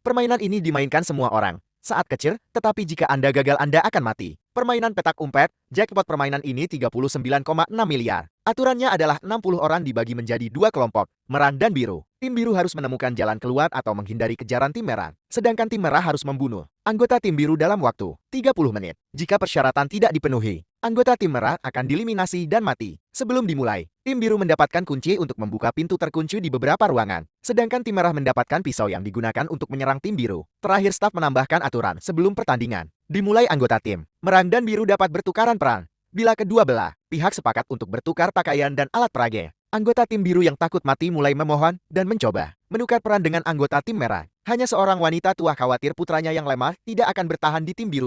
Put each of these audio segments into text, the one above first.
Permainan ini dimainkan semua orang saat kecil, tetapi jika Anda gagal Anda akan mati. Permainan petak umpet, jackpot permainan ini 39,6 miliar. Aturannya adalah 60 orang dibagi menjadi dua kelompok, merah dan biru. Tim biru harus menemukan jalan keluar atau menghindari kejaran tim merah. Sedangkan tim merah harus membunuh anggota tim biru dalam waktu 30 menit. Jika persyaratan tidak dipenuhi, anggota tim merah akan dieliminasi dan mati. Sebelum dimulai, tim biru mendapatkan kunci untuk membuka pintu terkunci di beberapa ruangan. Sedangkan tim merah mendapatkan pisau yang digunakan untuk menyerang tim biru. Terakhir, staf menambahkan aturan sebelum pertandingan. Dimulai, anggota tim merah dan biru dapat bertukaran peran. Bila kedua belah pihak sepakat untuk bertukar pakaian dan alat peraga, anggota tim biru yang takut mati mulai memohon dan mencoba menukar peran dengan anggota tim merah. Hanya seorang wanita tua khawatir putranya yang lemah tidak akan bertahan di tim biru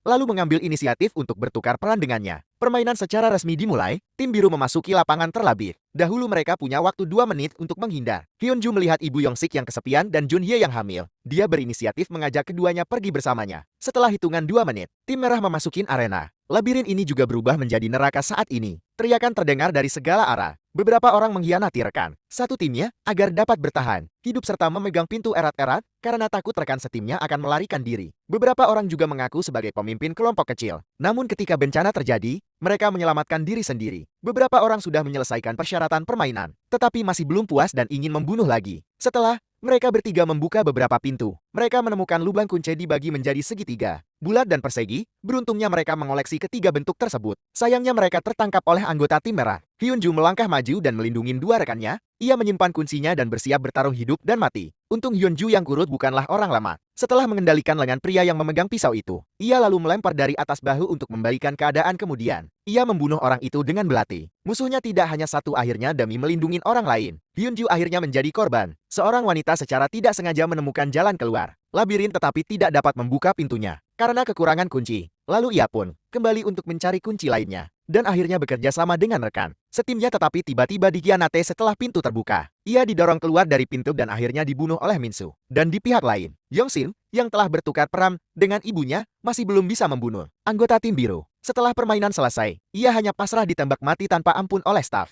lalu mengambil inisiatif untuk bertukar peran dengannya. Permainan secara resmi dimulai, tim biru memasuki lapangan terlebih dahulu. Mereka punya waktu 2 menit untuk menghindar. Hyunju melihat ibu Yongsik yang kesepian dan Junhye yang hamil. Dia berinisiatif mengajak keduanya pergi bersamanya. Setelah hitungan 2 menit, tim merah memasuki arena. Labirin ini juga berubah menjadi neraka saat ini. Teriakan terdengar dari segala arah. Beberapa orang mengkhianati rekan satu timnya agar dapat bertahan hidup serta memegang pintu erat-erat karena takut rekan setimnya akan melarikan diri. Beberapa orang juga mengaku sebagai pemimpin kelompok kecil. Namun ketika bencana terjadi, mereka menyelamatkan diri sendiri. Beberapa orang sudah menyelesaikan persyaratan permainan, tetapi masih belum puas dan ingin membunuh lagi. Setelah mereka bertiga membuka beberapa pintu, mereka menemukan lubang kunci dibagi menjadi segitiga, bulat dan persegi. Beruntungnya mereka mengoleksi ketiga bentuk tersebut. Sayangnya mereka tertangkap oleh anggota tim merah. Hyunju melangkah maju dan melindungi dua rekannya. Ia menyimpan kuncinya dan bersiap bertarung hidup dan mati. Untung Hyunju yang kurut bukanlah orang lama. Setelah mengendalikan lengan pria yang memegang pisau itu, ia lalu melempar dari atas bahu untuk membalikan keadaan. Kemudian, ia membunuh orang itu dengan belati. Musuhnya tidak hanya satu. Akhirnya demi melindungi orang lain, Hyunju akhirnya menjadi korban. Seorang wanita secara tidak sengaja menemukan jalan keluar labirin tetapi tidak dapat membuka pintunya karena kekurangan kunci. Lalu ia pun kembali untuk mencari kunci lainnya dan akhirnya bekerja sama dengan rekan setimnya, tetapi tiba-tiba dikhianati setelah pintu terbuka. Ia didorong keluar dari pintu dan akhirnya dibunuh oleh Minsu. Dan di pihak lain, Yongsin yang telah bertukar peran dengan ibunya masih belum bisa membunuh anggota tim biru. Setelah permainan selesai, ia hanya pasrah ditembak mati tanpa ampun oleh staf.